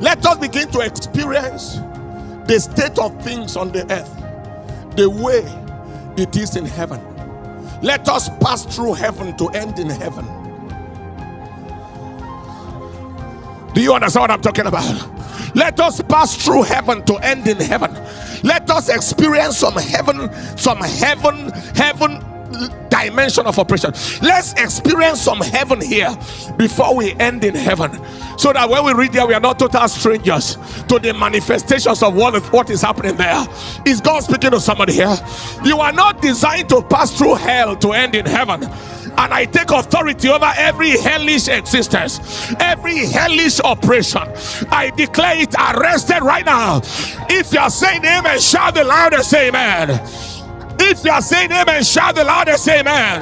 Let us begin to experience the state of things on the earth the way it is in heaven. Let us pass through heaven to end in heaven. Do you understand what I'm talking about? Let us pass through heaven to end in heaven. Let us experience some heaven dimension of operation. Let's experience some heaven here before we end in heaven, so that when we read there, we are not total strangers to the manifestations of what is happening there. Is God speaking to somebody here? You are not designed to pass through hell to end in heaven. And I take authority over every hellish existence, every hellish operation. I declare it arrested right now. If you are saying amen, shout the loudest amen. If you are saying amen, shout the loudest amen.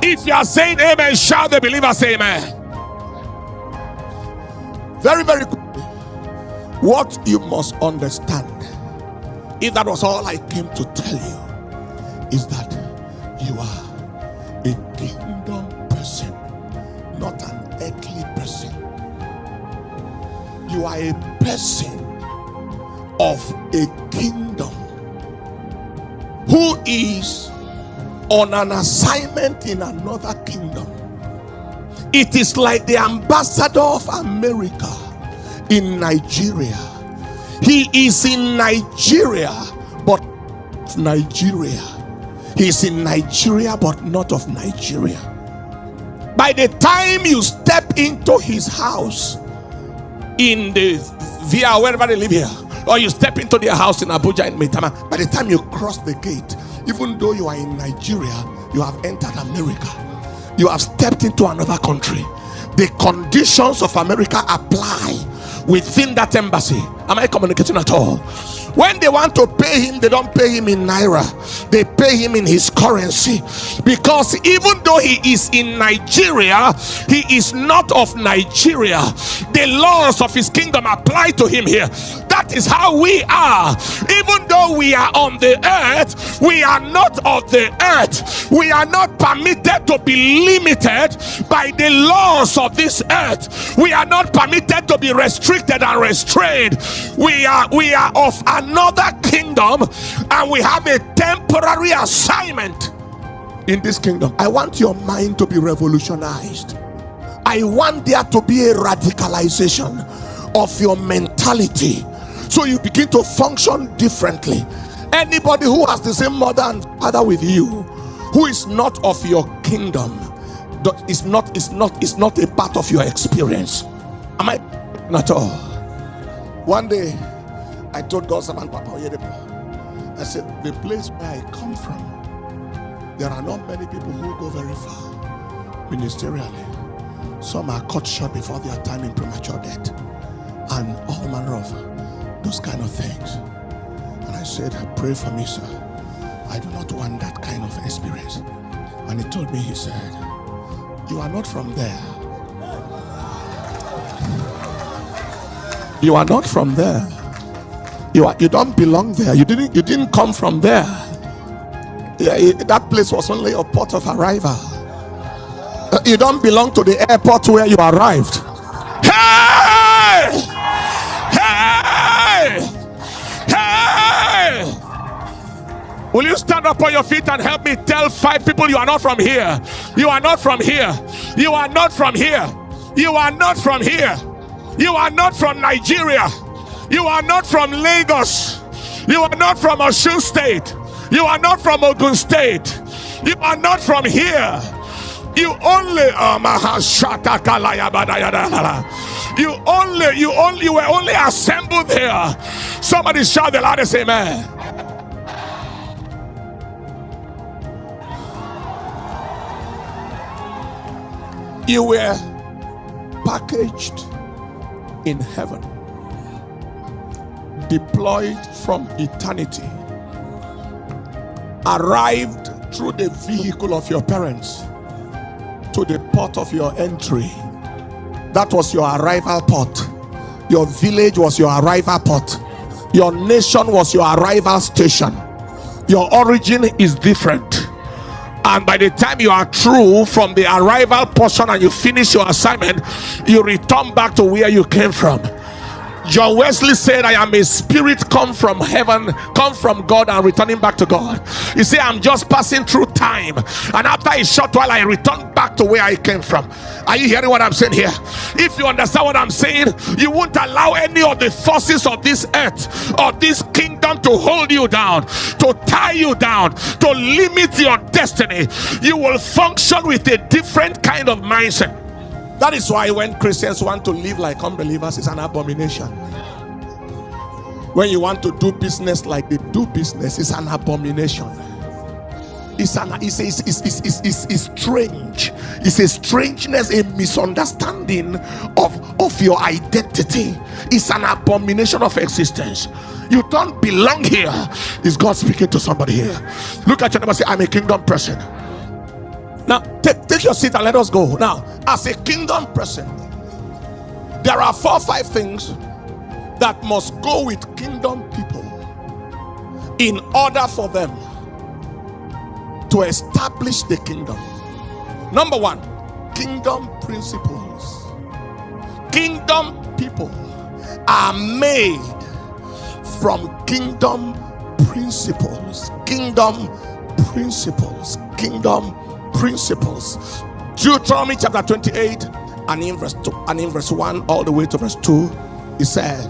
If you are saying amen, shout the believers amen. Very, very quickly, what you must understand, if that was all I came to tell you, is that you are a kingdom person, not an earthly person. You are a person of a kingdom who is on an assignment in another kingdom. It is like the ambassador of America in Nigeria. He is in Nigeria, but Nigeria. He is in Nigeria, but not of Nigeria. By the time you step into his house in the via wherever they live here, or you step into their house in Abuja in Maitama, by the time you cross the gate, even though you are in Nigeria, you have entered America. You have stepped into another country. The conditions of America apply within that embassy. Am I communicating at all? When they want to pay him, they don't pay him in naira, they pay him in his currency, because even though he is in Nigeria, he is not of Nigeria. The laws of his kingdom apply to him here. That is how we are. Even though we are on the earth, we are not of the earth. We are not permitted to be limited by the laws of this earth. We are not permitted to be restricted and restrained. We are of another kingdom, and we have a temporary assignment in this kingdom. I want your mind to be revolutionized. I want there to be a radicalization of your mentality, so you begin to function differently. Anybody who has the same mother and father with you, who is not of your kingdom, is not a part of your experience. Am I not all? One day I told God's servant Papa Oyedepo, I said, the place where I come from, there are not many people who go very far ministerially. Some are cut short before their time in premature death, and all manner of those kind of things. And I said, pray for me, sir. I do not want that kind of experience. And he told me, he said, you are not from there. You are not from there. You don't belong there. You didn't come from there. That place was only a port of arrival. You don't belong to the airport where you arrived. Hey! Hey! Hey! Will you stand up on your feet and help me tell 5 people you are not from here? You are not from here. You are not from here. You are not from here. You are not from Nigeria. You are not from Lagos. You are not from Osun State. You are not from Ogun State. You are not from here. You were only assembled here. Somebody shout the loudest amen. You were packaged in heaven, deployed from eternity, arrived through the vehicle of your parents to the port of your entry. That was your arrival port. Your village was your arrival port. Your nation was your arrival station. Your origin is different. And by the time you are through from the arrival portion and you finish your assignment, you return back to where you came from. John Wesley said, I am a spirit come from heaven, come from God and returning back to God. You see, I'm just passing through time, and after a short while I return back to where I came from. Are you hearing what I'm saying here? If you understand what I'm saying, you won't allow any of the forces of this earth or this kingdom to hold you down, to tie you down, to limit your destiny. You will function with a different kind of mindset. That is why when Christians want to live like unbelievers, it's an abomination. When you want to do business like they do business, it's an abomination. It's strange. It's a strangeness, a misunderstanding of your identity. It's an abomination of existence. You don't belong here. Is God speaking to somebody here? Look at your neighbor and say, I'm a kingdom person. Now, take your seat and let us go. Now, as a kingdom person, there are 4 or 5 things that must go with kingdom people in order for them to establish the kingdom. Number 1, kingdom principles. Kingdom people are made from kingdom principles. Kingdom principles. Kingdom principles. Deuteronomy chapter 28 and in verse 2 and in verse 1 all the way to verse 2, he said,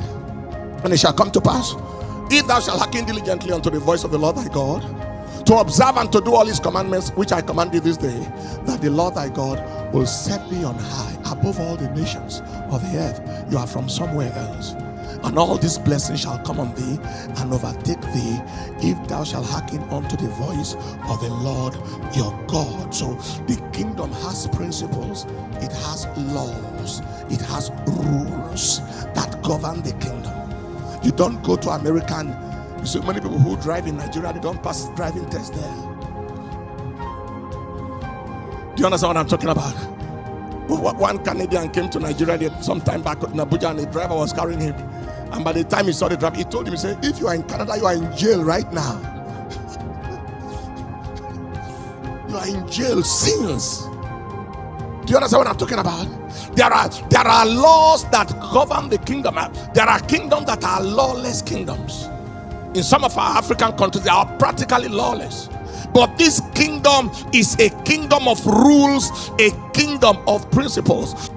and it shall come to pass, if thou shalt hearken diligently unto the voice of the Lord thy God, to observe and to do all his commandments which I command thee this day, that the Lord thy God will set thee on high above all the nations of the earth. You are from somewhere else. And all these blessings shall come on thee and overtake thee, if thou shalt hearken unto the voice of the Lord your God. So the kingdom has principles, it has laws, it has rules that govern the kingdom. You don't go to America and you see many people who drive in Nigeria, they don't pass driving test there. Do you understand what I'm talking about? One Canadian came to Nigeria some time back in Abuja, and the driver was carrying him. And by the time he saw the driver, he told him, he said, if you are in Canada, you are in jail right now. You are in jail since. Do you understand what I'm talking about? There are laws that govern the kingdom. There are kingdoms that are lawless kingdoms. In some of our African countries, they are practically lawless. But this kingdom is a kingdom of rules, a kingdom of principles.